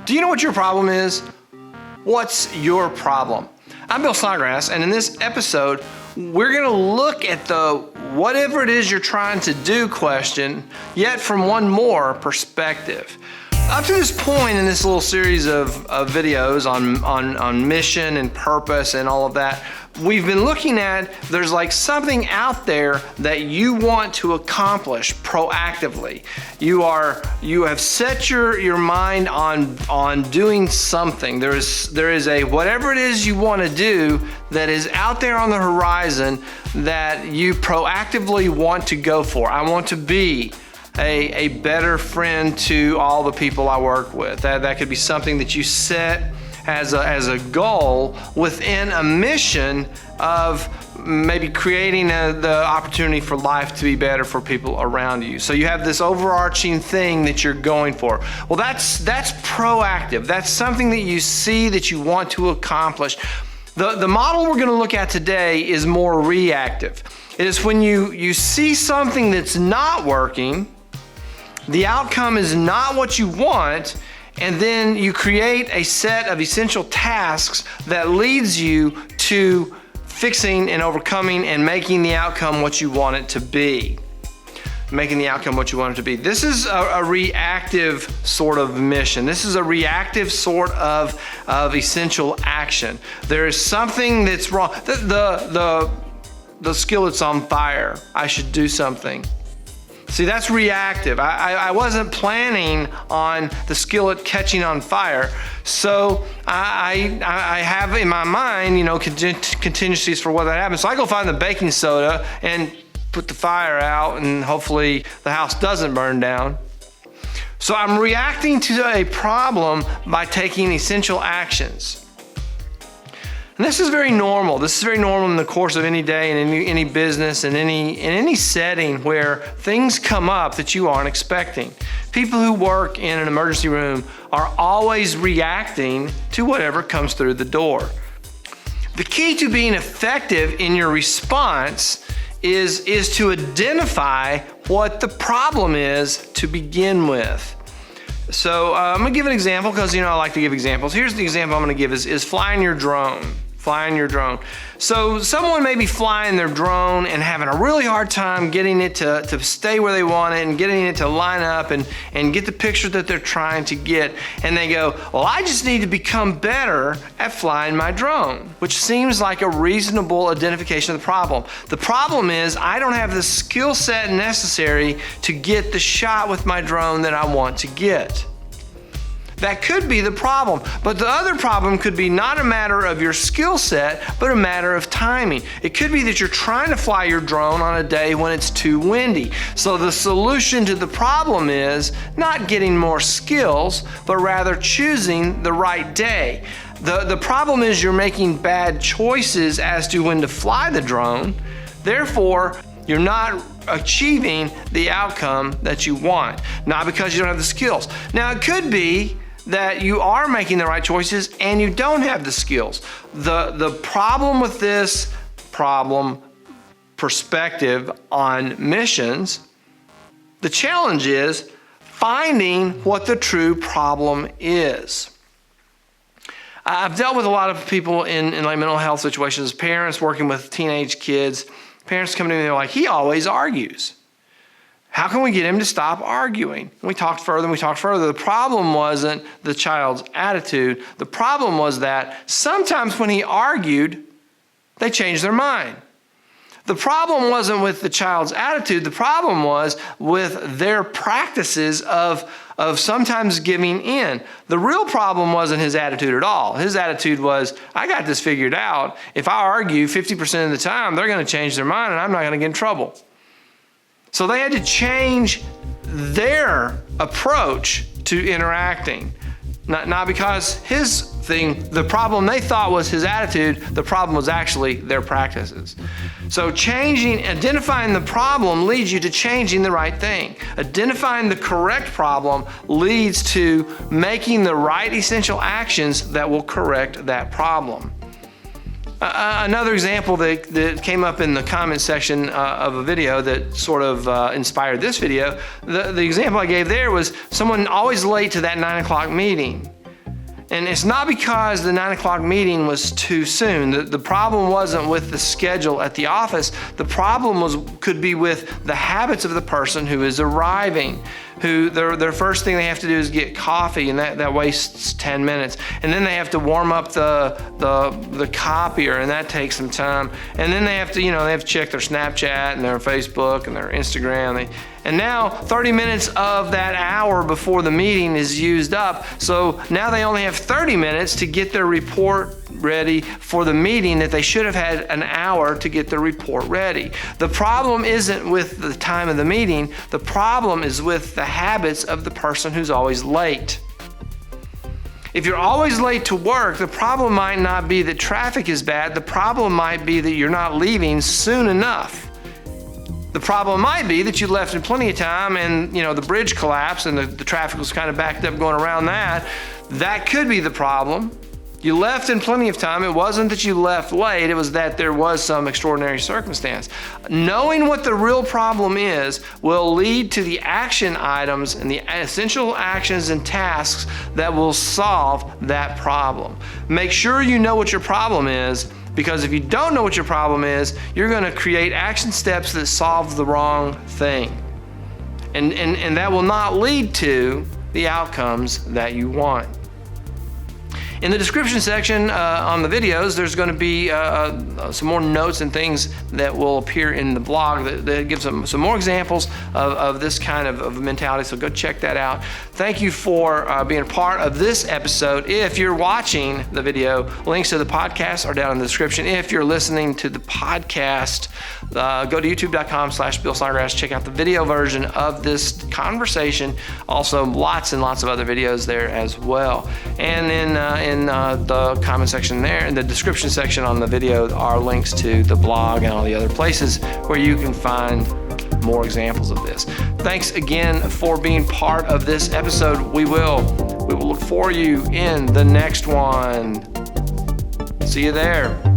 Do you know what your problem is? What's your problem? I'm Bill Snodgrass, and in this episode, we're going to look at the whatever it is you're trying to do question, yet from one more perspective. Up to this point in this little series of videos on mission and purpose and all of that, we've been looking at there's like something out there that you want to accomplish proactively. You have set your mind on doing something. There is a whatever it is you want to do that is out there on the horizon that you proactively want to go for. I want to be a better friend to all the people I work with. That could be something that you set as a goal within a mission of maybe creating the opportunity for life to be better for people around you. So you have this overarching thing that you're going for. Well, that's proactive. That's something that you see that you want to accomplish. The model we're going to look at today is more reactive. It is when you see something that's not working, the outcome is not what you want, and then you create a set of essential tasks that leads you to fixing and overcoming and making the outcome what you want it to be. Making the outcome what you want it to be. This is a reactive sort of mission. This is a reactive sort of essential action. There is something that's wrong. The skillet's on fire. I should do something. See, that's reactive. I wasn't planning on the skillet catching on fire, so I have in my mind, contingencies for what that happens. So I go find the baking soda and put the fire out, and hopefully the house doesn't burn down. So I'm reacting to a problem by taking essential actions. And this is very normal. This is very normal in the course of any day and any business and in any setting where things come up that you aren't expecting. People who work in an emergency room are always reacting to whatever comes through the door. The key to being effective in your response is to identify what the problem is to begin with. So I'm gonna give an example because I like to give examples. Here's the example I'm gonna give is flying your drone. Flying your drone. So someone may be flying their drone and having a really hard time getting it to stay where they want it and getting it to line up and get the picture that they're trying to get. And they go, well, I just need to become better at flying my drone, which seems like a reasonable identification of the problem. The problem is I don't have the skill set necessary to get the shot with my drone that I want to get. That could be the problem, but the other problem could be not a matter of your skill set, but a matter of timing. It could be that you're trying to fly your drone on a day when it's too windy. So the solution to the problem is not getting more skills, but rather choosing the right day. The problem is you're making bad choices as to when to fly the drone. Therefore, you're not achieving the outcome that you want, not because you don't have the skills. Now, it could be that you are making the right choices and you don't have the skills. The problem with this problem perspective on missions, the challenge is finding what the true problem is. I've dealt with a lot of people in like mental health situations, parents working with teenage kids. Parents come to me and they're like, he always argues. How can we get him to stop arguing? We talked further. The problem wasn't the child's attitude. The problem was that sometimes when he argued, they changed their mind. The problem wasn't with the child's attitude. The problem was with their practices of sometimes giving in. The real problem wasn't his attitude at all. His attitude was, I got this figured out. If I argue 50% of the time, they're going to change their mind and I'm not going to get in trouble. So they had to change their approach to interacting. Not because his thing, the problem they thought was his attitude, the problem was actually their practices. So identifying the problem leads you to changing the right thing. Identifying the correct problem leads to making the right essential actions that will correct that problem. Another example that came up in the comment section of a video that sort of inspired this video, the example I gave there was someone always late to that 9 o'clock meeting. And it's not because the 9 o'clock meeting was too soon. The problem wasn't with the schedule at the office. The problem could be with the habits of the person who is arriving, who their first thing they have to do is get coffee, and that wastes 10 minutes. And then they have to warm up the copier, and that takes some time. And then they have to check their Snapchat and their Facebook and their Instagram. And now 30 minutes of that hour before the meeting is used up. So now they only have 30 minutes to get their report ready for the meeting that they should have had an hour to get their report ready. The problem isn't with the time of the meeting. The problem is with the habits of the person who's always late. If you're always late to work, the problem might not be that traffic is bad. The problem might be that you're not leaving soon enough. The problem might be that you left in plenty of time and the bridge collapsed and the traffic was kind of backed up going around that. That could be the problem. You left in plenty of time. It wasn't that you left late. It was that there was some extraordinary circumstance. Knowing what the real problem is will lead to the action items and the essential actions and tasks that will solve that problem. Make sure you know what your problem is, because if you don't know what your problem is, you're going to create action steps that solve the wrong thing. And that will not lead to the outcomes that you want. In the description section on the videos, there's going to be some more notes and things that will appear in the blog that gives some more examples of this kind of mentality. So go check that out. Thank you for being a part of this episode. If you're watching the video, links to the podcast are down in the description. If you're listening to the podcast, go to youtube.com/Bill Snodgrass. Check out the video version of this conversation. Also, lots and lots of other videos there as well. And then in the comment section there, in the description section on the video, are links to the blog and all the other places where you can find more examples of this. Thanks again for being part of this episode. We will look for you in the next one. See you there.